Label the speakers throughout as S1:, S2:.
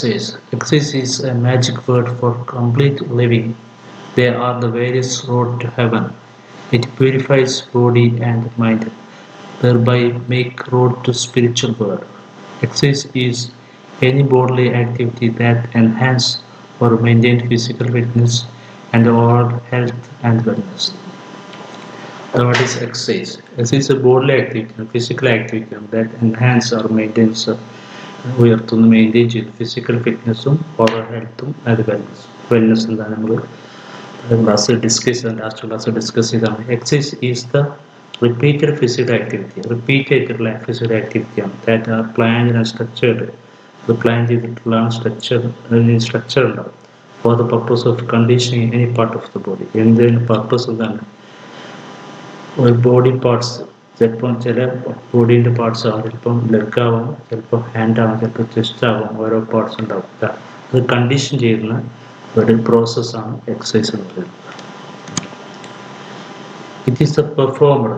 S1: Exercise. Exercise is a magic word for complete living. They are the various road to heaven. It purifies body and mind, thereby make road to spiritual world. Exercise is any bodily activity that enhance or maintain physical fitness and overall health and wellness. What is exercise? Exercise is a bodily activity, physical activity that enhance or maintains ഉയർത്തുന്നു maintain ചെയ്ത് physical ഫിറ്റ്നസ്സും over ഹെൽത്തും അത് wellness എന്താണ് നമ്മൾ class discuss ചെയ്ത last class discuss ചെയ്താണ്. Exercise is the repeated physical activity, repeat ആയിട്ടുള്ള ഫിസിക്കൽ ആക്ടിവിറ്റിയാണ് that are planned and structured. അത് പ്ലാൻ ചെയ്തിട്ടുള്ള സ്ട്രക്ചർ ഉണ്ടാവും for the purpose of conditioning any part of the body. എന്തിന് പർപ്പസ് എന്താണ്? ഒരു ബോഡി പാർട്സ്, ചിലപ്പം ചില ബോഡീൻ്റെ പാർട്സ് ആവും, ചിലപ്പം ലെഗ് ആവാം, ചിലപ്പോൾ ഹാൻഡ് ആവാം, ചിലപ്പോൾ ചെസ്റ്റ് ആവാം, ഓരോ പാർട്സ് ഉണ്ടാവും. അത് കണ്ടീഷൻ ചെയ്യുന്ന ഒരു പ്രോസസ്സാണ് എക്സസൈസ് എന്ന് പറയുന്നത്. It is the performed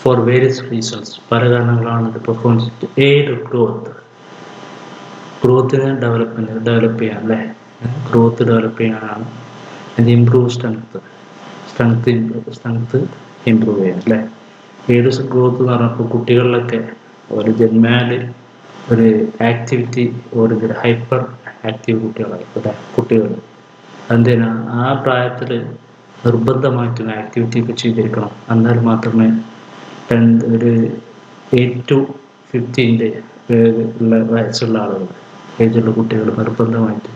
S1: for various reasons. പല കാരണങ്ങളാണ് ഇത് പെർഫോം ചെയ്തിട്ട്. എയ്ഡ് ഗ്രോത്തിനെ ഡെവലപ്പ് ചെയ്യാൻ അല്ലേ, ഗ്രോത്ത് ഡെവലപ്പ് ചെയ്യാനാണ്. ആൻഡ് ഇംപ്രൂവ് സ്ട്രെങ്ത് ഇമ്പ്രൂവ് ചെയ്യാം അല്ലേ. ഏത് ഗ്രോത്ത് എന്ന് പറഞ്ഞപ്പോൾ കുട്ടികളിലൊക്കെ ഒരു ജന്മാല് ഒരു ആക്ടിവിറ്റി ഒരു ഹൈപ്പർ ആക്റ്റീവ് കുട്ടികൾ എന്തിനാ ആ പ്രായത്തിൽ നിർബന്ധമായിട്ടും ആക്ടിവിറ്റി ഒക്കെ ചെയ്തിരിക്കണം. എന്നാൽ മാത്രമേ ഒരു 8 to 15 ഉള്ള വയസ്സുള്ള ആളുകൾ, ഏജുള്ള കുട്ടികൾ നിർബന്ധമായിട്ടും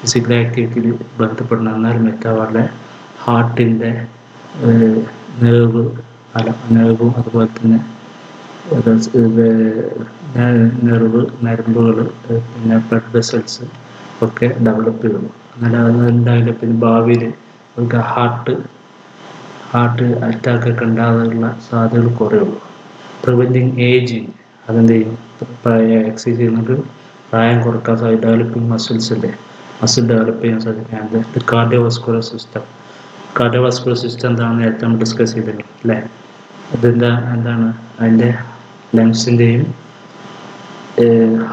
S1: ഫിസിക്കൽ ആക്ടിവിറ്റിയിൽ ബന്ധപ്പെടണം. എന്നാലും അവരുടെ ഹാർട്ടിൻ്റെ നെർവും അതുപോലെ തന്നെ നരമ്പുകൾ പിന്നെ ബ്ലഡ് വെസൽസ് ഒക്കെ ഡെവലപ്പ് ചെയ്യുള്ളൂ. അങ്ങനെ അതുണ്ടായാലും പിന്നെ ഭാവിയിൽ നമുക്ക് ഹാർട്ട് അറ്റാക്കൊക്കെ ഉണ്ടാകാനുള്ള സാധ്യതകൾ കുറയുള്ളൂ. പ്രിവെൻറ്റിങ് ഏജിങ്, അതെന്ത് ചെയ്യും? എക്സസൈസ് ചെയ്യുന്നത് പ്രായം കുറക്കാൻ സാധിക്കും. ഡെവലപ്പിംഗ് മസിൽ ഡെവലപ്പ് ചെയ്യാൻ സാധിക്കും. കാർഡിയോവാസ്കുലർ സിസ്റ്റം എന്താണ് നേരത്തെ നമ്മൾ ഡിസ്കസ് ചെയ്തിട്ടുണ്ട് അല്ലേ. എന്താണ് അതിൻ്റെ ലങ്സിൻ്റെയും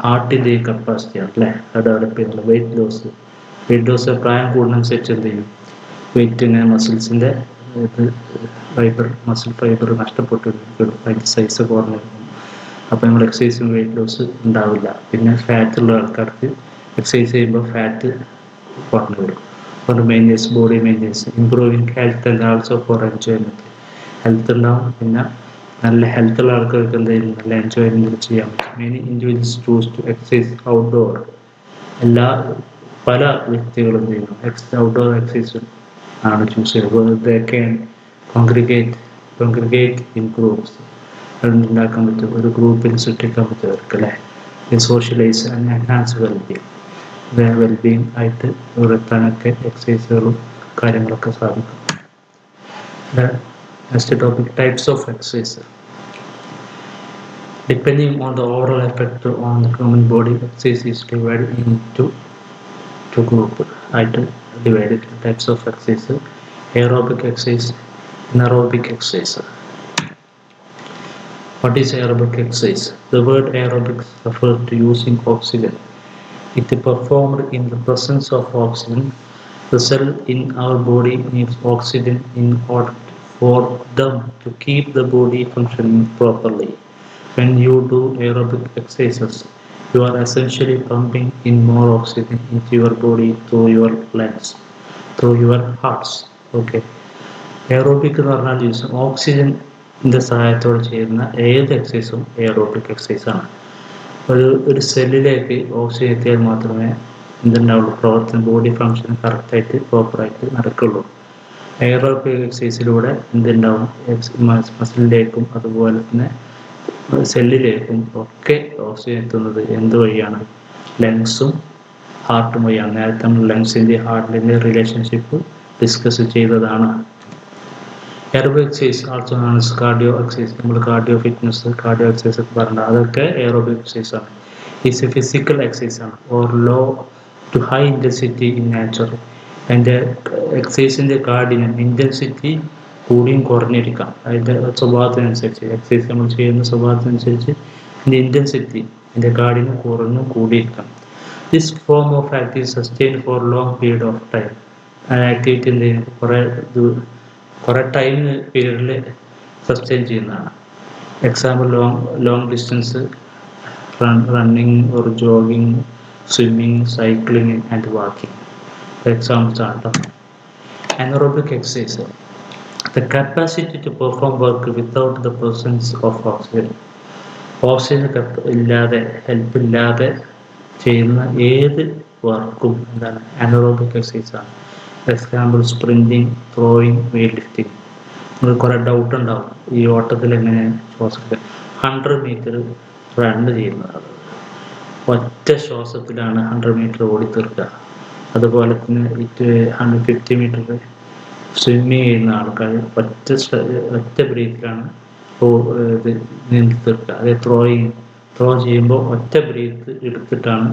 S1: ഹാർട്ടിൻ്റെയും കപ്പാസിറ്റിയാണ് അല്ലേ അത് ഡെവലപ്പ് ചെയ്യുന്നത്. വെയിറ്റ് ലോസ് പ്രായം കൂടുന്നതനുസരിച്ച് എന്ത് ചെയ്യും? വെയിറ്റ് ഇങ്ങനെ മസിൽസിൻ്റെ മസിൽ ഫൈബർ നഷ്ടപ്പെട്ടു, അതിൻ്റെ സൈസ് കുറഞ്ഞിരിക്കും. അപ്പോൾ നമ്മൾ എക്സസൈസും വെയിറ്റ് ലോസ് ഉണ്ടാവില്ല. പിന്നെ ഫാറ്റുള്ള ആൾക്കാർക്ക് എക്സസൈസ് ചെയ്യുമ്പോൾ ഫാറ്റ് കുറഞ്ഞു വരും. For body maintenance, improving health and also for enjoyment. Health ഉണ്ടാവും, പിന്നെ നല്ല ഹെൽത്തുള്ള ആൾക്കാർക്ക് എന്തെങ്കിലും നല്ല എൻജോയ്മെൻറ്റ് ചെയ്യാൻ പറ്റും. Many individuals choose to exercise outdoor. പല വ്യക്തികളും ചെയ്യുന്നു ഔട്ട്ഡോർ എക്സസൈസ് ആണ് ചൂസ് ചെയ്യുന്നത്. They can congregate in groups. ഉണ്ടാക്കാൻ പറ്റും, ഒരു ഗ്രൂപ്പിൽ സൃഷ്ടിക്കാൻ പറ്റും അവർക്ക് അല്ലേ. സോഷ്യലൈസ് ആൻഡ് എൻഹാൻസ് വെൽബീങ് ആയിട്ട് ഉയർത്താനൊക്കെ എക്സസൈസുകളും കാര്യങ്ങളൊക്കെ സാധിക്കും. Next topic, types of exercise. Depending on the overall effect on the human body, exercise is divided into two groups. Divided types of exercise: aerobic exercise, anaerobic exercise. What is aerobic exercise? The word aerobic refers to using oxygen. It is performed in the presence of oxygen. The cell in our body needs oxygen in order for them to keep the body functioning properly. When you do aerobic exercises, you are essentially pumping in more oxygen into your body through your lungs, through your hearts. Okay. Aerobic എന്ന് പറഞ്ഞാൽ ഓക്സിജൻ്റെ സഹായത്തോടെ ചെയ്യുന്ന ഏത് എക്സസൈസും aerobic എക്സസൈസാണ്. ഒരു സെല്ലിലേക്ക് oxygen എത്തിയാൽ മാത്രമേ എന്തുണ്ടാവുള്ളൂ, പ്രവർത്തനം ബോഡി ഫങ്ഷൻ കറക്റ്റായിട്ട് പ്രോപ്പറായിട്ട് നടക്കുള്ളൂ. എയറോബിക് എക്സസൈസിലൂടെ എന്തുണ്ടാവും? മസിലിലേക്കും അതുപോലെ തന്നെ സെല്ലിലേക്കും ഒക്കെ ഓക്സിജൻ എത്തുന്നത് എന്ത് വഴിയാണ്? ലങ്സും ഹാർട്ടും വഴിയാണ്. നേരത്തെ നമ്മൾ ലങ്സിൻ്റെ ഹാർട്ടിൻ്റെ റിലേഷൻഷിപ്പ് ഡിസ്കസ് ചെയ്തതാണ്. Aerobic exercise also known as cardio exercise. നമ്മൾ കാർഡിയോ ഫിറ്റ്നസ്, കാർഡിയോ എക്സസൈസ് ഒക്കെ പറഞ്ഞത് അതൊക്കെ എയറോബിക് എക്സസൈസ് ആണ്. ഈസ് എ ഫിസിക്കൽ എക്സസൈസ് ആണ് or low to high intensity in nature. അതിൻ്റെ എക്സസൈസിൻ്റെ കാഠിന്യം ഇൻറ്റൻസിറ്റി കൂടിയും കുറഞ്ഞിരിക്കാം. അതിൻ്റെ സ്വഭാവത്തിനനുസരിച്ച് എക്സസൈസ് നമ്മൾ ചെയ്യുന്ന സ്വഭാവത്തിനനുസരിച്ച് അതിൻ്റെ ഇൻറ്റൻസിറ്റി അതിൻ്റെ കാഠിന്യം കുറഞ്ഞും കൂടിയിരിക്കണം. This form of activity sustain for long period of time. ആ ആക്ടിവിറ്റി എന്ത് ചെയ്യും, കുറേ ടൈം പീരീഡിൽ സസ്റ്റെയിൻ ചെയ്യുന്നതാണ്. Example long distance running or jogging, swimming, cycling and walking examples ആണ് കേട്ടോ. Anaerobic exercise, the capacity to perform work without the presence of oxygen. Oxygen ഇല്ലാതെ, help ഇല്ലാതെ ചെയ്യുന്ന ഏത് വർക്കും എന്താണ്, അനറോബിക് എക്സസൈസ് ആണ്. Example സ്പ്രിൻറ്റിങ്, throwing, weight lifting. നിങ്ങൾക്ക് കുറേ ഡൗട്ട് ഉണ്ടാവും ഈ ഓട്ടത്തിൽ എങ്ങനെ ശ്വാസത്തിൽ. 100 മീറ്റർ റണ്ണ് ചെയ്യുന്നത് ഒറ്റ ശ്വാസത്തിലാണ് 100 മീറ്റർ ഓടി തീർക്കുക. അതുപോലെ തന്നെ 150 മീറ്റർ സ്വിമ്മിങ് ചെയ്യുന്ന ആൾക്കാർ ഒറ്റ ബ്രീത്തിലാണ് ഇത് നീന്തി തീർക്കുക. അതേ ത്രോ ചെയ്യുമ്പോൾ ഒറ്റ ബ്രീത്ത് എടുത്തിട്ടാണ്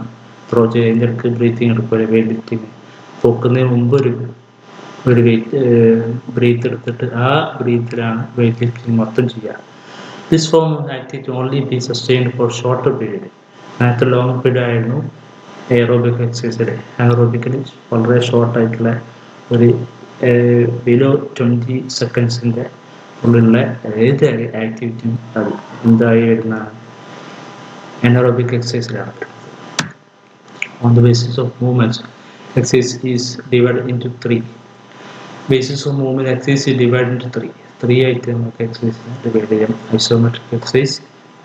S1: ത്രോ ചെയ്യുക. അതിൻ്റെ ഇടയ്ക്ക് ബ്രീത്തിങ് എടുക്കുക. വെയിറ്റ് ലിഫ്റ്റിങ് പൊക്കുന്നതിന് മുമ്പ് ഒരു ബ്രീത്ത് എടുത്തിട്ട് ആ ബ്രീത്തിലാണ് വെയിറ്റ് ലിഫ്റ്റിങ് മൊത്തം ചെയ്യുക. This form of activity only be sustained for shorter period. നേരത്തെ ലോങ് പീരീഡ് ആയിരുന്നു എയറോബിക് എക്സസൈസിൽ. അനറോബിക്കലി വളരെ ഷോർട്ടായിട്ടുള്ള ഒരു ബിലോ 20 സെക്കൻഡ്സിൻ്റെ ഉള്ളിലുള്ള ഏത് ആക്ടിവിറ്റിയും അത് എന്തായി വരുന്നതാണ്, അനറോബിക് എക്സസൈസിലാണ്. On the basis of movements exercise is divided into 3. Basis of movement exercise is divided into 3 ആയിട്ട് നമുക്ക് എക്സസൈസ് ഡിവൈഡ് ചെയ്യാം. Isometric exercise,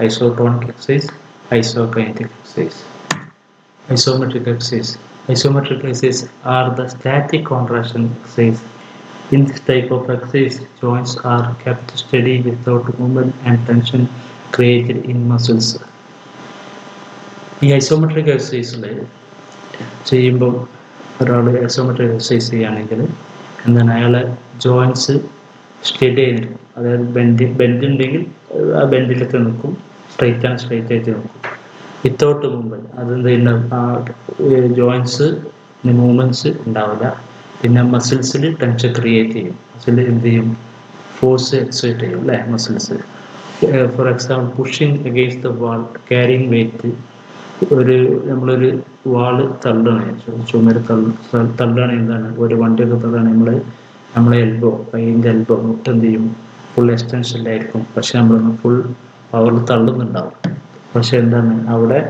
S1: isotonic exercise, isokinetic exercise. Isometric exercise. Isometric exercise are the static contraction exercise. In this type of exercise, joints are kept steady without movement and tension created in muscles. ഈ isometric എക്സസൈസിൽ ചെയ്യുമ്പോൾ ഒരാൾ isometric exercise ചെയ്യുകയാണെങ്കിൽ എന്താണ്, അയാളെ joints study ചെയ്തിരിക്കും. അതായത് bend ഉണ്ടെങ്കിൽ ആ ബെൻഡിലൊക്കെ നിൽക്കും, സ്ട്രൈറ്റ് ആയിട്ട് നിൽക്കും. വിത്തൗട്ട് മൂവ്മെൻറ്റ് അതെന്ത് ചെയ്യുന്നുണ്ടാവും, ആ ജോയിൻറ്റ്സ് മൂവ്മെൻറ്റ്സ് ഉണ്ടാവില്ല. പിന്നെ മസിൽസിൽ ടെൻഷൻ ക്രിയേറ്റ് ചെയ്യും. മസിൽ എന്ത് ചെയ്യും, ഫോഴ്സ് എക്സേർട്ട് ചെയ്യും അല്ലേ muscles. For example pushing against the wall, carrying weight. നമ്മളൊരു വാള് തള്ളുകയാണ്, ചുമര് തള്ളുകയാണ്, എന്താണ് ഒരു വണ്ടിയൊക്കെ തള്ളുകയാണ്, നമ്മളെ കൈയിൻ്റെ എൽബോ മുട്ട് എന്ത് ചെയ്യും, ഫുൾ എക്സ്റ്റൻഷനിലായിരിക്കും. പക്ഷെ നമ്മളൊന്ന് ഫുൾ പവറിൽ തള്ളുന്നുണ്ടാവും. പക്ഷെ എന്താണ് അവിടെ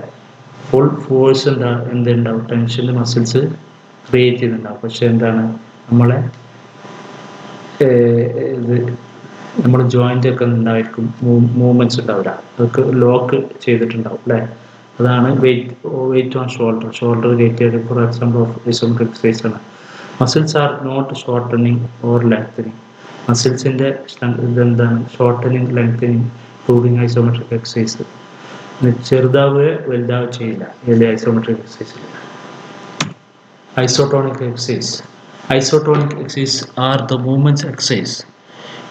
S1: ഫുൾ ഫോഴ്സ് എന്തുണ്ടാവും, ടെൻഷനിൽ മസിൽസ് ക്രിയേറ്റ് ചെയ്യുന്നുണ്ടാവും. പക്ഷെ എന്താണ് നമ്മുടെ ജോയിൻ്റ് ഒക്കെ ഉണ്ടായിരിക്കും, മൂവ്മെൻറ്റ്സ് ഉണ്ടാവില്ല, അതൊക്കെ ലോക്ക് ചെയ്തിട്ടുണ്ടാവും അല്ലേ. അതാണ് weight on shoulder weight. For example of isometric exercise ആണ്. Muscles are not shortening or lengthening. മസിൽസിൻ്റെ ഇതെന്താണ്, shortening lengthening including isometric exercise. ചെറുതാവുകയോ വലുതാവുകയോ ചെയ്യില്ല ഇതിൽ ഐസോമെട്രിക് എക്സസൈസിൽ. Isotonic exercise. Isotonic exercise are the movements exercise.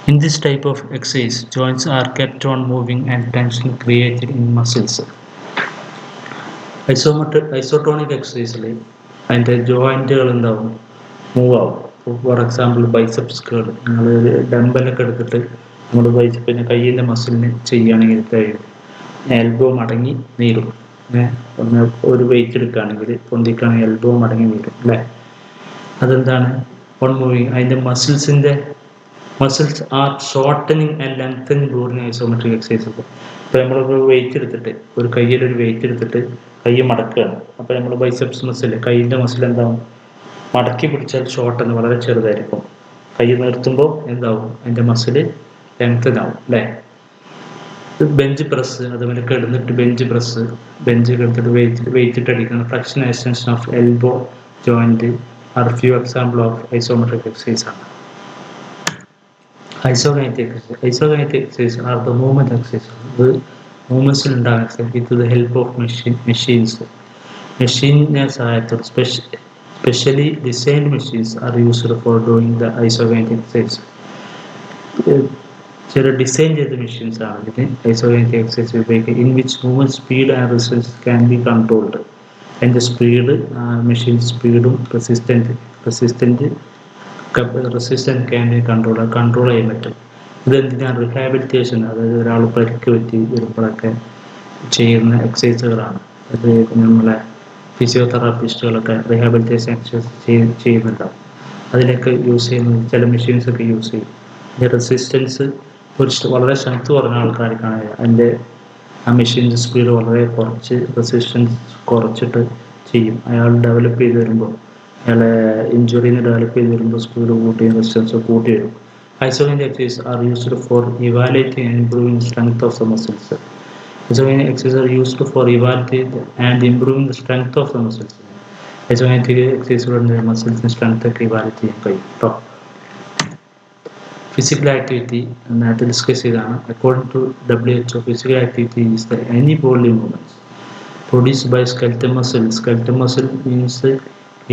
S1: In this type of exercise, joints are kept on moving and tension created in muscles. Isotonic exercise അതിൻ്റെ ജോയിൻറ്റുകൾ എന്താവും, move ആവും. For example biceps കേൾ. നിങ്ങൾ ഡംബലൊക്കെ എടുത്തിട്ട് നമ്മൾ ബൈസെപ്പിൻ്റെ കയ്യിൻ്റെ മസിലിന് ചെയ്യുകയാണെങ്കിൽ കഴിയും, എൽബോ മടങ്ങി നീരും. ഒന്ന് ഒരു വെയിറ്റ് എടുക്കുകയാണെങ്കിൽ പൊന്തിക്കുകയാണെങ്കിൽ എൽബോ മടങ്ങി വീഴും അല്ലേ. അതെന്താണ്, ഓൺ മൂവിങ്. അതിൻ്റെ muscles R shortening and lengthening during isometric exercise. ഇപ്പോൾ നമ്മളൊരു വെയിറ്റ് എടുത്തിട്ട്, ഒരു കയ്യിലൊരു വെയിറ്റ് എടുത്തിട്ട് കൈ മടക്കുകയാണ്. അപ്പോൾ നമ്മൾ ബൈസെപ്സ് മസിൽ, കൈയിൻ്റെ മസിൽ എന്താവും, മടക്കി പിടിച്ചാൽ ഷോർട്ടന് വളരെ ചെറുതായിരിക്കും. കൈ നിർത്തുമ്പോൾ എന്താവും, അതിൻ്റെ മസിൽ ലെങ്തനാവും അല്ലേ. ബെഞ്ച് പ്രസ്, അതുപോലെ കിടന്നിട്ട് ബെഞ്ച് കിടന്നിട്ട് വെയിറ്റ് ഇട്ട് അടിക്കുന്ന flexion extension of elbow joint are few example of isometric exercise ആണ്. Isokinetic exercise are the movement exercise. ഇത് മൂവ്മെന്റ്സിൽ ഉണ്ടാകുന്ന exercise with the help of മെഷീനിനെ സഹായത്തോടെ specially designed machines are used for doing the isokinetic exercise. ചില design ചെയ്ത machines ആണ് ഇതിന് ഐസോകൈനറ്റിക് എക്സസൈസ് ഉപയോഗിക്കുക. In which movement speed and resistance can be controlled. അതിൻ്റെ സ്പീഡ്, മെഷീൻ സ്പീഡും റെസിസ്റ്റൻറ്റ് ക്യാൻ ബി കൺട്രോൾ ചെയ്യാൻ പറ്റും. ഇതെന്തിനാണ്, റിഹാബിലിറ്റേഷൻ. അതായത് ഒരാൾ പരിക്ക് പറ്റി വരുമ്പോഴൊക്കെ ചെയ്യുന്ന എക്സസൈസുകളാണ്. അത് നമ്മളെ ഫിസിയോതെറാപ്പിസ്റ്റുകളൊക്കെ റീഹാബിലിറ്റേഷൻ എക്സസൈസ് ചെയ്യുന്നുണ്ടാവും. അതിലൊക്കെ യൂസ് ചെയ്യുന്ന ചില മെഷീൻസൊക്കെ യൂസ് ചെയ്യും. അതിൻ്റെ റെസിസ്റ്റൻസ് വളരെ സ്ട്രെങ്ത് കുറഞ്ഞ ആൾക്കാർക്കാണ് അതിൻ്റെ ആ മെഷീൻ്റെ സ്പീഡ് വളരെ കുറച്ച് റെസിസ്റ്റൻസ് കുറച്ചിട്ട് ചെയ്യും. അയാൾ ഡെവലപ്പ് ചെയ്ത് വരുമ്പോൾ അയാളെ ഇഞ്ചുറീനെ ഡെവലപ്പ് ചെയ്ത് വരുമ്പോൾ സ്പീഡ് കൂട്ടി റെസിസ്റ്റൻസ് കൂട്ടി വരും. Isometric exercises are used for evaluating and improving strength of the muscles. Isometric exercises are used for evaluating and improving the strength of the muscles. Isometric exercises muscles strength ഒക്കെ evaluate ചെയ്യാൻ കഴിയും കേട്ടോ. Physical activity നേരത്തെ discuss ചെയ്താണ്. According to WHO, physical activity is the any bodily movements produced by skeletal muscle. Skeletal muscle means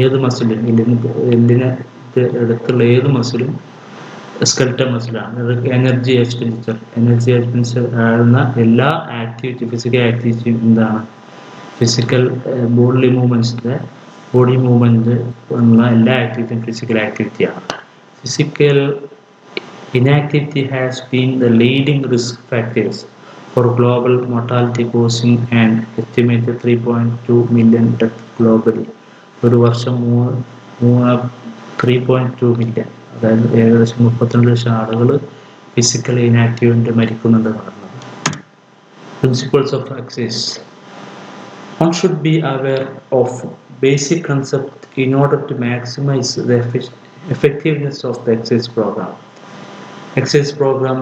S1: ഏത് മസിലും എല്ലിനെ അടുത്തുള്ള ഏത് മസിലും skeletal മസിലാണ്. Energy expenditure ആകുന്ന എല്ലാ ആക്ടിവിറ്റി ഫിസിക്കൽ ആക്ടിവിറ്റിയും എന്താണ്? ഫിസിക്കൽ ബോഡി മൂവ്മെൻറ്റ് ഉള്ള എല്ലാ ആക്ടിവിറ്റിയും ഫിസിക്കൽ ആക്ടിവിറ്റിയാണ്. Physical inactivity has been the leading risk factors for global mortality, causing an estimated 3.2 million deaths globally. ഒരു വർഷം 3.2 മില്യൺ, അതായത് ഏകദേശം 32 ലക്ഷം ആളുകൾ ഫിസിക്കൽ ഇനാക്റ്റീവ് മരിക്കുന്നുണ്ട് പറഞ്ഞത്. Principles of exercise. One should be aware of basic concept in order to maximize the effectiveness of the exercise program. Exercise programme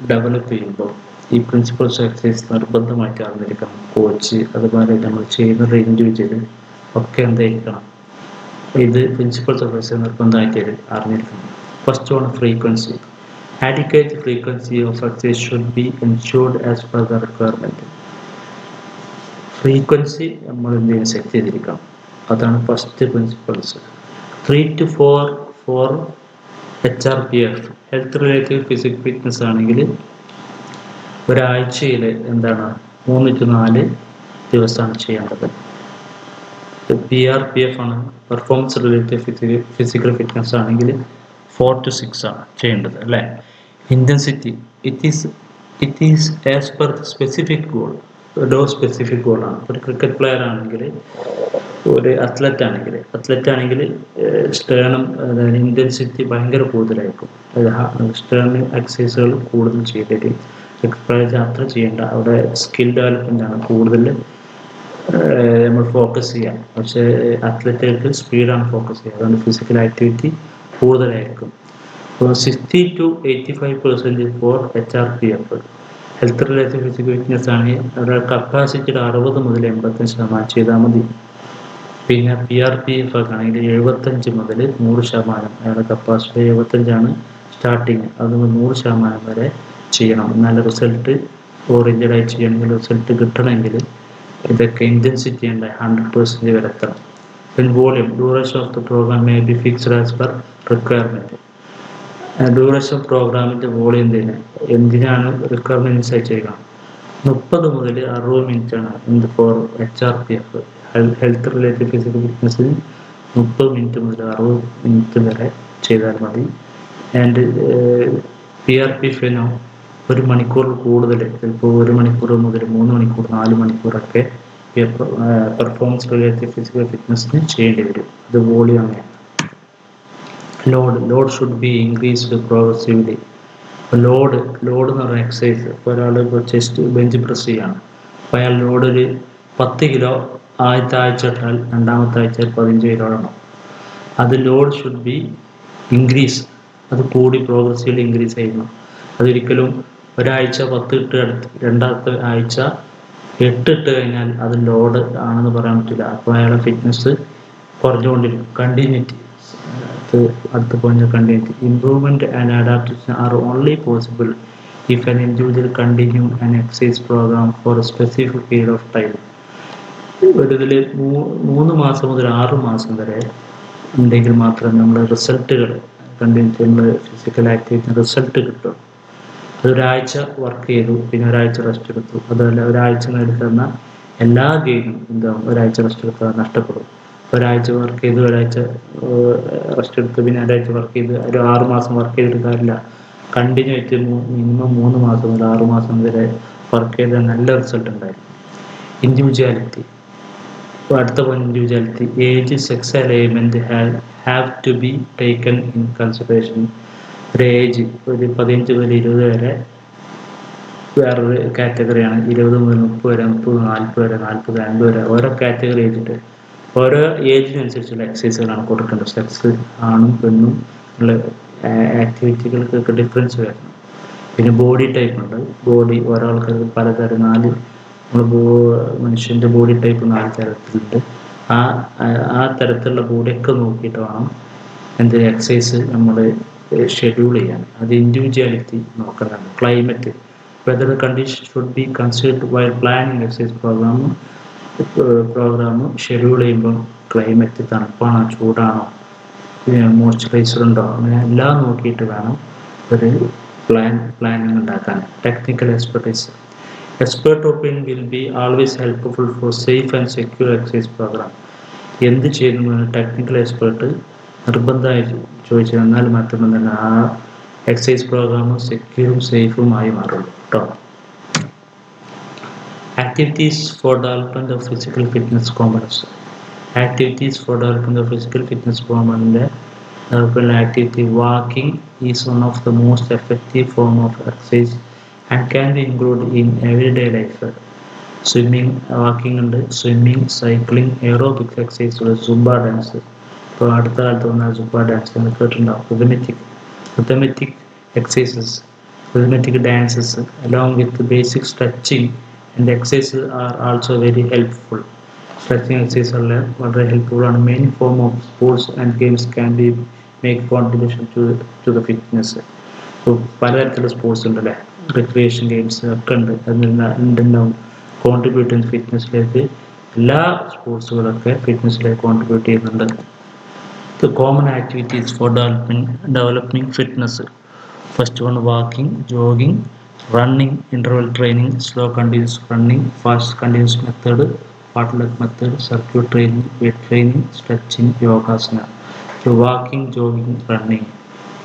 S1: develop ചെയ്യുമ്പോൾ ഈ principles of exercise നിർബന്ധമായിട്ട് അറിഞ്ഞിരിക്കണം. കോച്ച് അതുപോലെ നമ്മൾ ചെയ്യുന്നത് ഇൻഡിവിജ്വൽ ഒക്കെ എന്തായിരിക്കണം, ഇത് പ്രിൻസിപ്പിൾസ് ഓഫ് എക്സസൈസ് നിർബന്ധമായിട്ട് അറിഞ്ഞിരിക്കണം. First one, frequency. Adequate frequency of exercise should be ensured as per the requirement. Frequency നമ്മൾ എന്തെങ്കിലും സെറ്റ് ചെയ്തിരിക്കണം, അതാണ് first principles. 3 to 4 HRPF health related physical fitness ആണെങ്കിൽ ഒരാഴ്ചയിൽ എന്താണ് 3 to 4 ദിവസമാണ് ചെയ്യേണ്ടത്. PRPF ആണ് പെർഫോമൻസ് റിലേറ്റഡ് ഫിസിക്കൽ ഫിറ്റ്നസ് ആണെങ്കിൽ 4 to 6 ആണ് ചെയ്യേണ്ടത് അല്ലേ. Intensity it is as per specific goal. ഓരോ സ്പെസിഫിക് ഗോളാണ്. ഒരു ക്രിക്കറ്റ് പ്ലെയർ ആണെങ്കിൽ, ഒരു അത്ലറ്റ് ആണെങ്കിൽ സ്റ്റേണം, അതായത് ഇൻറ്റൻസിറ്റി ഭയങ്കര കൂടുതലായിരിക്കും. സ്റ്റേണിങ് എക്സസൈസുകൾ കൂടുതൽ ചെയ്തിട്ട് എക്സ്പ്രസ് യാത്ര ചെയ്യേണ്ട, അവിടെ സ്കിൽ ഡെവലപ്മെൻ്റ് ആണ് കൂടുതൽ നമ്മൾ ഫോക്കസ് ചെയ്യാം. പക്ഷേ അത്ലറ്റുകൾക്ക് സ്പീഡാണ് ഫോക്കസ് ചെയ്യുക, അതുകൊണ്ട് ഫിസിക്കൽ ആക്ടിവിറ്റി കൂടുതലായിരിക്കും. അപ്പോൾ 60 to 85% for HRPF health related physical fitness ആണെങ്കിൽ അവരുടെ കപ്പാസിറ്റിയുടെ 60 മുതൽ 85% ചെയ്താൽ മതി. പിന്നെ PRPF ഒക്കെ ആണെങ്കിൽ 75 മുതൽ 100%. അയാളുടെ കപ്പാസിറ്റി 75 സ്റ്റാർട്ടിങ്, അത് 100% വരെ ചെയ്യണം. നല്ല റിസൾട്ട് ഓറിയൻറ്റഡ് ആയി ചെയ്യണമെങ്കിൽ, റിസൾട്ട് കിട്ടണമെങ്കിൽ ഇതൊക്കെ ഇൻറ്റൻസിറ്റി ഉണ്ട് 100% വരെ എത്തണം. പിന്നെ volume, duration of the programme may be fixed as per requirement. Duration പ്രോഗ്രാമിൻ്റെ വോളിയം എന്തിനാണ് റിക്വയർമെൻറ്റ് അനുസരിച്ച് ചെയ്യണം. 30 മുതൽ 60 മിനിറ്റാണ് എന്ത് for HRPF. Health related physical ഫിറ്റ്നസ്സിന് 30 മിനിറ്റ് മുതൽ 60 മിനിറ്റ് വരെ ചെയ്താൽ മതി. ആൻഡ് PRPFനോ 1 മണിക്കൂറിൽ കൂടുതൽ, ചിലപ്പോൾ 1 മണിക്കൂർ മുതൽ 3 മണിക്കൂർ 4 മണിക്കൂറൊക്കെ പെർഫോമൻസ് റിലേറ്റഡ് ഫിസിക്കൽ ഫിറ്റ്നസ്സിന് ചെയ്യേണ്ടി വരും. അത് വോളിയം അങ്ങനെയാണ്. Load should be increased progressively. Load എന്ന് പറയുന്ന എക്സസൈസ്, ഇപ്പോൾ ഒരാൾ ഇപ്പോൾ ചെസ്റ്റ് ബെഞ്ച് പ്രസ് ചെയ്യാണ്, അപ്പോൾ അയാൾ ലോഡ് ഒരു 10 കിലോ ആദ്യത്തെ ആഴ്ച ഇട്ടാൽ രണ്ടാമത്തെ ആഴ്ച 15 കിലോ ഇടണം. അത് ലോഡ് ഷുഡ് ബി ഇൻക്രീസ്, അത് കൂടി പ്രോഗ്രസീവ്ലി ഇൻക്രീസ് ചെയ്യണം. അതൊരിക്കലും ഒരാഴ്ച 10 ഇട്ട് രണ്ടാമത്തെ ആഴ്ച 8 ഇട്ട് കഴിഞ്ഞാൽ അത് ലോഡ് ആണെന്ന് പറയാൻ പറ്റില്ല. അപ്പോൾ അയാളുടെ ഫിറ്റ്നസ് കുറഞ്ഞുകൊണ്ടിരിക്കും. കണ്ടിന്യൂറ്റി, അടുത്ത point continuity. Improvement and adaptation are only possible if an individual continue an exercise programme for a specific period of time. ഇതിൽ 3 മാസം മുതൽ 6 മാസം വരെ ഉണ്ടെങ്കിൽ മാത്രമേ നമ്മൾ റിസൾട്ടുകൾ കണ്ടിന്യൂറ്റി, നമ്മൾ ഫിസിക്കൽ ആക്ടിവിറ്റി റിസൾട്ട് കിട്ടും. അതൊരാഴ്ച വർക്ക് ചെയ്തു, പിന്നെ ഒരാഴ്ച റെസ്റ്റ് എടുത്തു, അതല്ല ഒരാഴ്ച നേടിത്തന്ന എല്ലാ ഗെയിനും എന്താവും, ഒരാഴ്ച റെസ്റ്റ് എടുത്താൽ നഷ്ടപ്പെടും. ഒരാഴ്ച വർക്ക് ചെയ്ത് ഒരാഴ്ച റെസ്റ്റ് എടുത്ത് പിന്നെ ഒരാഴ്ച വർക്ക് ചെയ്ത് ഒരു 6 മാസം വർക്ക് ചെയ്തിട്ട് കാര്യമില്ല. കണ്ടിന്യൂ ആയിട്ട് മിനിമം 3 മാസം മുതൽ 6 മാസം വരെ വർക്ക് ചെയ്താൽ നല്ല റിസൾട്ട് ഉണ്ടായിരിക്കും. Individuality. അടുത്ത point individuality. Age, sex alignment have to be taken in consideration. ഒരു ഏജ്, ഒരു 15 മുതൽ 20 വരെ വേറൊരു കാറ്റഗറിയാണ്. 20 മുതൽ 30 വരെ, 30 40 വരെ, 40 50 വരെ, ഓരോ കാറ്റഗറി ചെയ്തിട്ട് ഓരോ ഏജിനനുസരിച്ചുള്ള എക്സസൈസുകളാണ് കൊടുക്കേണ്ടത്. സെക്സ് ആണും പെണ്ണും ഉള്ള ആക്ടിവിറ്റികൾക്കൊക്കെ ഡിഫറൻസ് വരണം. പിന്നെ ബോഡി ടൈപ്പ് ഉണ്ട്. ബോഡി ഓരോ ആൾക്കാർക്ക് പലതരം, മനുഷ്യൻ്റെ ബോഡി ടൈപ്പ് 4 തരത്തിലുണ്ട്. ആ തരത്തിലുള്ള ബോഡിയൊക്കെ നോക്കിയിട്ട് വേണം എന്ത് എക്സസൈസ് നമ്മൾ ഷെഡ്യൂൾ ചെയ്യാൻ. അത് ഇൻഡിവിജ്വാലിറ്റി നോക്കുന്നതാണ്. Climate, weather the condition should be considered while planning exercise programme schedule ചെയ്യുമ്പം ക്ലൈമറ്റ് തണുപ്പാണോ ചൂടാണോ, മോയ്സ്ചറൈസർ ഉണ്ടോ, അങ്ങനെ എല്ലാം നോക്കിയിട്ട് വേണം ഒരു പ്ലാനിങ് ഉണ്ടാക്കാൻ. Technical expertise. Expert opinion will be always helpful for safe and secure exercise program. എന്ത് ചെയ്യുന്നു ടെക്നിക്കൽ എക്സ്പേർട്ട് നിർബന്ധമായി ചോദിച്ചു തന്നാൽ മാത്രമേ തന്നെ ആ എക്സസൈസ് പ്രോഗ്രാം സെക്യൂറും സേഫുമായി മാറുള്ളൂ കേട്ടോ. Activities for development of physical fitness components. Activities for development of physical fitness കോമ്പണന്റിന്റെ activity. Walking is one of the most effective form of exercise and can be included in everyday life. Swimming, walking ഉണ്ട്, swimming, cycling, aerobics exercise, Zumba dance. ഇപ്പോൾ അടുത്ത കാലത്ത് വന്ന Zumba dance എന്ന് കേട്ടിട്ടുണ്ടാവും. rhythmic exercises, rhythmic dances along with basic stretching and exercises are also very helpful. Stretching exercises are വളരെ helpful ആണ്. Many form of sports and games can be make contribution to the fitness. ഇപ്പോൾ പലതരത്തിലുള്ള sports ഉണ്ടല്ലേ, recreation games ഒക്കെ ഉണ്ട്. അതിനുണ്ടാവും contribute ചെയ്യുന്ന ഫിറ്റ്നസ്സിലേക്ക്. എല്ലാ സ്പോർട്സുകളൊക്കെ ഫിറ്റ്നസ്സിലേക്ക് കോൺട്രിബ്യൂട്ട് ചെയ്യുന്നുണ്ട്. Common activities for developing fitness. First one walking, jogging, running, interval training, slow continuous running, fast continuous method, fartlek method, circuit training, weight training, stretching, yogasana. Walking, jogging, running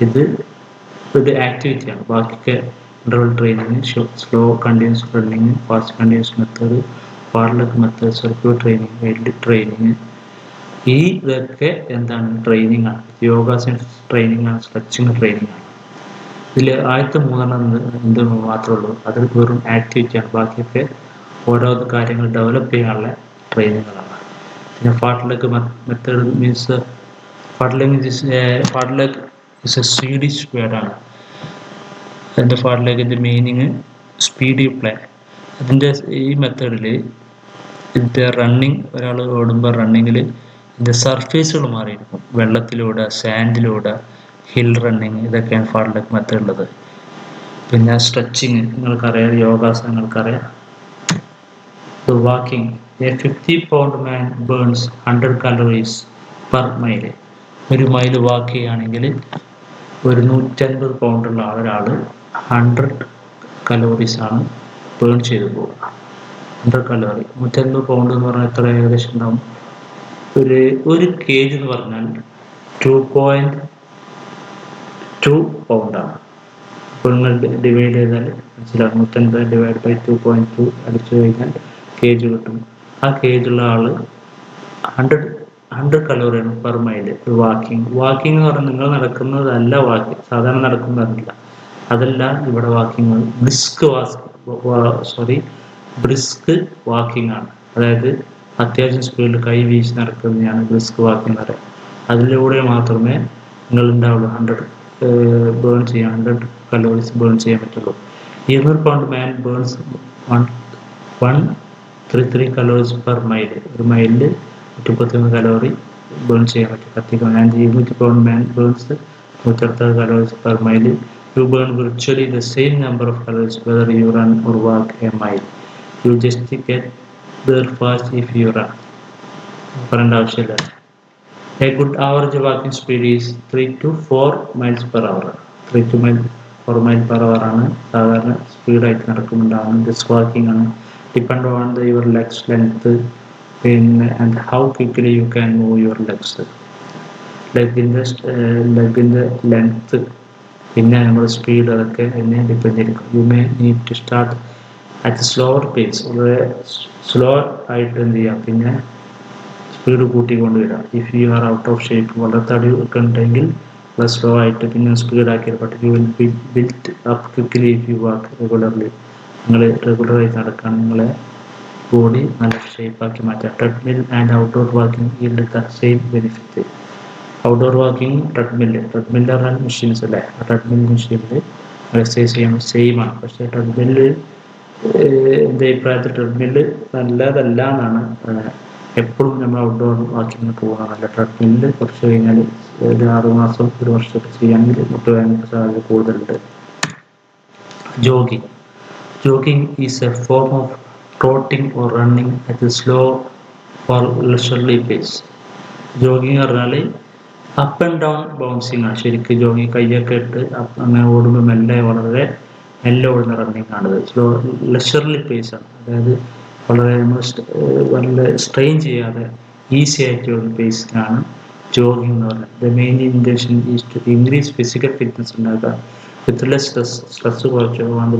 S1: ഇത് ഒരു ആക്ടിവിറ്റിയാണ്. ബാക്കിയൊക്കെ interval training, slow continuous running, fast continuous method, fartlek method, circuit training, weight training. ഇതൊക്കെ എന്താണ്? Training ആണ്. Yogasana training ആണ്, stretching training ആണ്. ഇതിൽ ആദ്യത്തെ 3 എന്ത് മാത്രമേ ഉള്ളൂ, അത് വെറും ആക്ടിവിറ്റിയാണ്. ബാക്കിയൊക്കെ ഓരോ കാര്യങ്ങൾ ഡെവലപ്പ് ചെയ്യാനുള്ള ട്രെയിനിങ്ങുകളാണ്. പിന്നെ fartlek method means fartlek is a Swedish വേർഡാണ്. അതിൻ്റെ പാർട്ട്ലക്കിൻ്റെ മീനിങ് സ്പീഡി പ്ലേ. അതിൻ്റെ ഈ മെത്തേഡിൽ ഇതിൻ്റെ റണ്ണിങ്, ഒരാൾ ഓടുമ്പോൾ റണ്ണിങ്ങിൽ ഇതിൻ്റെ സർഫേസുകൾ മാറിയിരിക്കും. വെള്ളത്തിലൂടെ, സാൻഡിലൂടെ, ഹിൽ റണ്ണിങ്, ഇതൊക്കെയാണ് പാർട്ട്ലക്ക് മെത്തേഡ് ഉള്ളത്. പിന്നെ സ്ട്രെച്ചിങ് നിങ്ങൾക്കറിയാം, യോഗാസനങ്ങൾക്കറിയാം. Walking, a 50-pound man burns 100 calories per mile. ഒരു മൈൽ വാക്ക് ചെയ്യുകയാണെങ്കിൽ ഒരു 150 പൗണ്ടുള്ള ഒരാൾ 100 കലോറീസ് ആണ് ബേൺ ചെയ്ത് പോകുക. 100 കലോറി, 150 പൗണ്ട് എന്ന് പറഞ്ഞാൽ എത്ര ഏകദേശം ഉണ്ടാവും? ഒരു കേജ് എന്ന് പറഞ്ഞാൽ 2.2 പൗണ്ടാണ്. അപ്പോൾ നിങ്ങൾ ഡിവൈഡ് ചെയ്താൽ മനസ്സിലാവും. 150 ഡിവൈഡ് ബൈ 2.2 അടിച്ചു കഴിഞ്ഞാൽ കേജ് കിട്ടും. ആ കേജുള്ള ആൾ 100 കലോറിയാണ് പെർ മൈൽ. വാക്കിംഗ് എന്ന് പറഞ്ഞാൽ നിങ്ങൾ നടക്കുന്നതല്ല വാക്കിംഗ്, സാധാരണ നടക്കുന്നതല്ല. അതല്ല ഇവിടെ വാക്കിംഗ് ബ്രിസ്ക് വാക്കിംഗ് ആണ്. അതായത് അത്യാവശ്യം സ്പീഡിൽ കൈ വീശി നടക്കുന്നതാണ് ബ്രിസ്ക് വാക്കിംഗ് എന്ന് പറയുന്നത്. അതിലൂടെ മാത്രമേ നിങ്ങൾ ഉണ്ടാവുള്ളൂ 100 കലോറീസ് ബേൺ ചെയ്യാൻ പറ്റുള്ളൂ. 200 പൗണ്ട് മാൻ ബേൺസ് 133 കലോറീസ് പെർ മൈൽ. ഒരു മൈലിൽ 133 കലോറി ബേൺ ചെയ്യാൻ പറ്റും, കത്തിക്കാൻ. 200 pound man burns 160 calories per mile. You burn virtually the same number of calories whether you run or walk a mile. You just get there fast if you run. പറയേണ്ട ആവശ്യമില്ല. A good average walking speed is 3 to 4 miles per hour. 3 to 4 miles per hour ആണ് സാധാരണ സ്പീഡായിട്ട് നടക്കുന്നുണ്ടാവുന്നത്. This walking ആണ്. Depend on your legs length and how quickly you can move your legs. ലെഗിൻ്റെ length പിന്നെ നമ്മുടെ സ്പീഡ്, അതൊക്കെ അതിനെ ഡിപ്പെൻഡ് ചെയ്തിരിക്കും. You may need to start at slower pace, വളരെ സ്ലോ ആയിട്ട് എന്ത് ചെയ്യുക, പിന്നെ സ്പീഡ് കൂട്ടിക്കൊണ്ട് വരിക. If you are out of shape, വളരെ തടി ഒക്കെ ഉണ്ടെങ്കിൽ വളരെ സ്ലോ ആയിട്ട് പിന്നെ സ്പീഡാക്കിയത്. But you will built up quickly if you walk regularly. നിങ്ങൾ റെഗുലറായി നടക്കാൻ നിങ്ങളെ ബോഡി നല്ല ഷേപ്പാക്കി മാറ്റുക. Treadmill and outdoor walking yield the same benefit. Outdoor walking treadmill പറഞ്ഞാൽ മെഷീൻസ് അല്ലേ, ആ ട്രെഡ്മിൽ മെഷീനിൽ എക്സസൈസ് ചെയ്യാൻ സെയിം ആണ്. പക്ഷേ ട്രെഡ്മില്ല് എൻ്റെ അഭിപ്രായത്തിൽ ട്രെഡ്മില്ല് നല്ലതല്ല എന്നാണ്. എപ്പോഴും നമ്മൾ ഔട്ട്ഡോർ വാക്കിങ്ങിന് പോകണം. നല്ല ട്രെഡ്മില്ല് കുറച്ച് കഴിഞ്ഞാൽ ഒരു 6 മാസം 1 വർഷമൊക്കെ ചെയ്യാമെങ്കിൽ മുട്ടുവേദന സാധ്യത കൂടുതലുണ്ട്. Jogging is a form of trotting or running at slow or leisurely pace. Jogging പറഞ്ഞാൽ അപ്പ് ആൻഡ് ഡൗൺ ബൗൺസിങ് ആണ്. ശരിക്കും ജോഗിങ് കൈയൊക്കെ ഇട്ട് അങ്ങനെ ഓടുമ്പോൾ വളരെ മെല്ലെ ഓടുന്ന റണ്ണിങ് ആണിത്. സ്ലോ ലെഷർലി പേസ് ആണ്. അതായത് വളരെ നല്ല സ്ട്രെയിൻ ചെയ്യാതെ ഈസി ആയിട്ടുള്ള പേസിനാണ് ജോഗിങ് എന്ന് പറയുന്നത്. The main intention is to increase physical fitness ഉണ്ടാക്കുക വിത്ത് ലെസ് സ്ട്രെസ് കുറച്ച് on the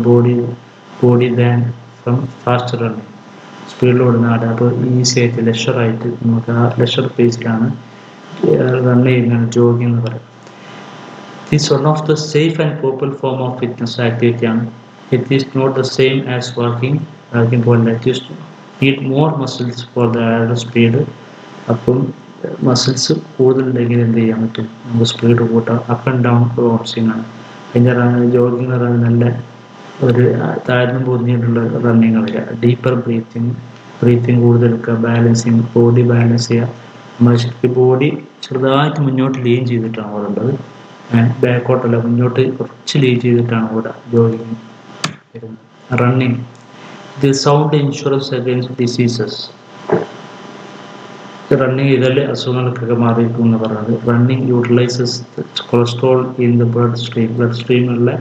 S1: body than from fast running. സ്പീഡിൽ ഓടുന്ന ആടെ അപ്പോൾ ഈസി ആയിട്ട് ലെഷറായിട്ട് നമുക്ക് ആ ലെഷർ പേസിലാണ് റൺ ചെയ്യുന്നതാണ് ജോഗിങ് എന്ന് പറയുന്നത്. It is one of the safe and popular form of fitness activity ആണ്. It is not the same as walking പോലെ it is need more muscles for the add speed. അപ്പം muscles കൂടുതലുണ്ടെങ്കിൽ എന്ത് ചെയ്യാൻ പറ്റും, നമുക്ക് സ്പീഡ് കൂട്ടാം. അപ്പ് ആൻഡ് ഡൗൺ ബൗൺസിങ് ആണ്. പിന്നെ ജോഗിങ് എന്ന് പറയുന്നത് നല്ല ഒരു താഴ്ന്നു പൊതിഞ്ഞിട്ടുള്ള റണ്ണിങ് വരിക. ഡീപ്പർ ബ്രീത്തിങ് കൂടുതൽ എടുക്കുക. ബാലൻസിങ്, ബോഡി ബാലൻസ് ചെയ്യുക. നമ്മൾ ശരിക്കും ബോഡി ചെറുതായിട്ട് മുന്നോട്ട് ലീൻ ചെയ്തിട്ടാണ് ഓടേണ്ടത്. ബാക്കോട്ടല്ല, മുന്നോട്ട് കുറച്ച് ലീൻ ചെയ്തിട്ടാണ് ഓടുക ജോഗിങ് വരുന്നത്. റണ്ണിങ് ഇത് sound insurance against diseases. Running ചെയ്താൽ അസുഖങ്ങൾക്കൊക്കെ മാറിയിരിക്കും എന്ന് പറയുന്നത്. Running utilises cholesterol in the blood സ്ട്രീമിലുള്ള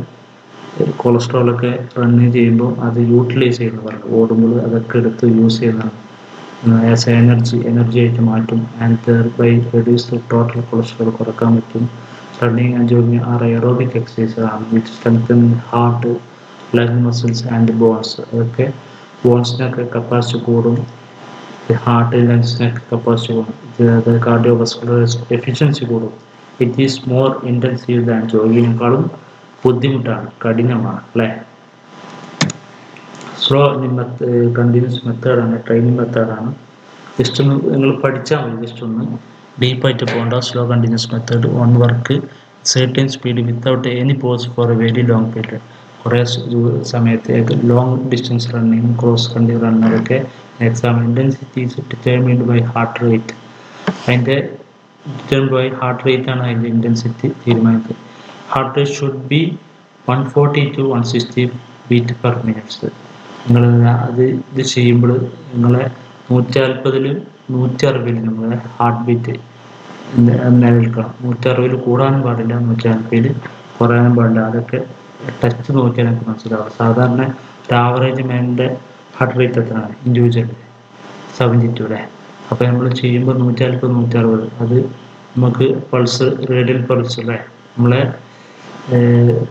S1: കൊളസ്ട്രോളൊക്കെ റണ്ണിങ് ചെയ്യുമ്പോൾ അത് യൂട്ടിലൈസ് ചെയ്യുന്ന പറയുന്നത്. ഓടുമ്പോൾ അതൊക്കെ എടുത്ത് യൂസ് ചെയ്യുന്നതാണ്. ആസ് എനർജി ആയിട്ട് മാറ്റും. And by reduce the total cholesterol കുറക്കാൻ പറ്റും. Running and jogging are aerobic exercise ആണ്. Which strengthen heart, lung muscles and bones. അതൊക്കെ ബോൺസിനൊക്കെ കപ്പാസിറ്റി കൂടും. ഹാർട്ട്, ലങ്സിനൊക്കെ കപ്പാസിറ്റി കൂടും. ഇത് കാർഡിയോവാസ്കുലർ എഫിഷ്യൻസി കൂടും. It is more intensive than ജോഗിങ്ങിനേക്കാളും ബുദ്ധിമുട്ടാണ്, കഠിനമാണ് അല്ലേ. സ്ലോ കണ്ടിന്യൂസ് മെത്തേഡാണ്, ട്രെയിനിങ് മെത്തേഡാണ്. ജസ്റ്റ് ഒന്ന് നിങ്ങൾ പഠിച്ചാൽ മതി. ജസ്റ്റ് ഒന്ന് ഡീപ്പായിട്ട് പോകേണ്ട. Slow continuous method on work certain speed without any pause for a very long period. കുറേ സമയത്തേക്ക് long distance running, cross country റണ്ണറൊക്കെ exam intensity is determined by heart rate. അതിൻ്റെ ഡിറ്റർമിൻഡ് ബൈ ഹാർട്ട് റേറ്റ് ആണ് അതിൻ്റെ intensity തീരുമാനിക്കുന്നത്. Heart rate should be 140 to 160 beat per minutes. നിങ്ങൾ ഇത് ചെയ്യുമ്പോൾ നിങ്ങളെ 140-ലും 160-ലും നമ്മളെ ഹാർട്ട് ബീറ്റ് നിലനിൽക്കണം. 160 കൂടാനും പാടില്ല, 140 കുറയാനും പാടില്ല. അതൊക്കെ ടച്ച് നോക്കിയാൽ എനിക്ക് മനസ്സിലാവും. സാധാരണ ഒരു ആവറേജ് മാനിൻ്റെ ഹാർട്ട് റേറ്റ് എത്രയാണ് ഇൻഡിവിജ്വൽ 72 അല്ലേ. അപ്പോൾ നമ്മൾ ചെയ്യുമ്പോൾ 140 160 അത് നമുക്ക് പൾസ്, റേഡിയൽ പൾസ് അല്ലേ, നമ്മളെ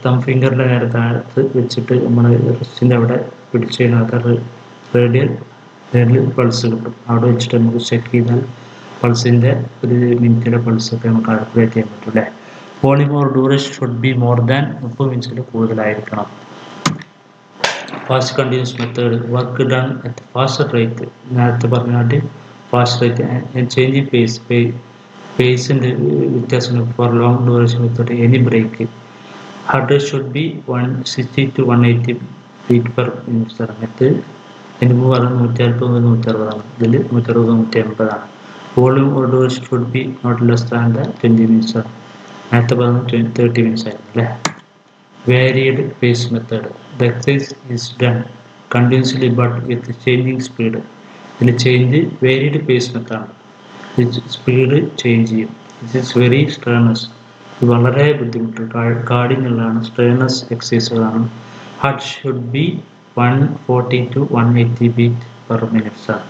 S1: തം ഫിംഗറിൻ്റെ നേരെ താഴത്ത് വെച്ചിട്ട് നമ്മൾ റിസ്റ്റിൻ്റെ അവിടെ പിടിച്ച് കഴിഞ്ഞാൽ റേഡിയൽ പൾസ് കിട്ടും. അവിടെ വെച്ചിട്ട് നമുക്ക് ചെക്ക് ചെയ്താൽ പൾസിൻ്റെ ഒരു മിനിറ്റിലെ പൾസൊക്കെ നമുക്ക് കാൽക്കുലേറ്റ് ചെയ്യാൻ പറ്റും അല്ലേ. Volume or duration should be more than 30 മിനിറ്റ്സിൽ കൂടുതലായിരിക്കണം. Fast continuous method work done at fast rate. നേരത്തെ പറഞ്ഞാൽ ഫാസ്റ്റ് റേറ്റ് ചേഞ്ചിങ് പേസിൻ്റെ വ്യത്യാസം for long duration without any break. Heart rate should be 160 to 180 beat per minutes ആണ്. മറ്റ് എനിക്ക് പറഞ്ഞത് 140 160 ഇതിൽ 160 180. Volume or duration should be not less than 20 minutes ആണ്. നേരത്തെ പറഞ്ഞത് 30 മിനിറ്റ്സ് ആയിരുന്നു അല്ലേ. Varied pace method. The exercise is done continuously but with changing speed. ഇതിൽ ചേഞ്ച് വേരിയഡ് പേസ് മെത്തേഡാണ്. സ്പീഡ് ചേഞ്ച് ചെയ്യും. It is very strenuous. ഇത് വളരെ ബുദ്ധിമുട്ട് കാഠിന്യമുള്ളതാണ്. സ്ട്രെയിനസ് എക്സസൈസുകളാണ്. Heart should be 140 to 180 beat per minutes ആണ്.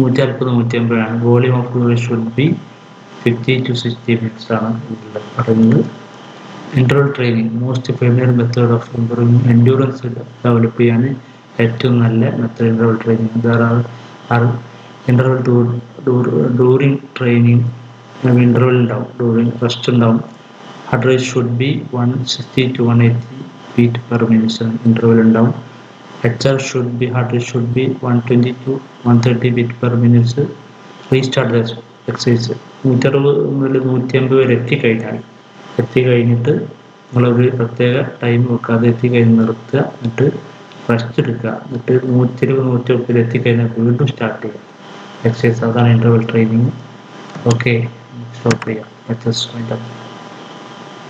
S1: 140 180 ആണ്. Volume of duration should be 50 to 60 minutes ആണ് ഇതിൽ പറയുന്നത്. Interval training most familiar method of improving endurance develop ചെയ്യാൻ ഏറ്റവും നല്ല method interval training. There are interval during training interval ഉണ്ടാവും, during rest ഉണ്ടാവും. Heart rate should be 160 to 180 beat per minute interval ഉണ്ടാവും. Heart rate should be 120 to 130 beat per minute. Restart exercise 160 മുതൽ 150 വരെ എത്തിക്കഴിഞ്ഞിട്ട് നിങ്ങളൊരു പ്രത്യേക ടൈം വെക്കാതെ എത്തിക്കഴിഞ്ഞ് നിർത്തുക, എന്നിട്ട് റെസ്റ്റ് എടുക്കുക, എന്നിട്ട് 120-130 എത്തിക്കഴിഞ്ഞാൽ വീണ്ടും സ്റ്റാർട്ട് ചെയ്യുക എക്സസൈസ്. അതാണ് ഇന്റർവൽ ട്രെയിനിങ്. ഓക്കെ, സ്റ്റോപ്പ് ചെയ്യാം.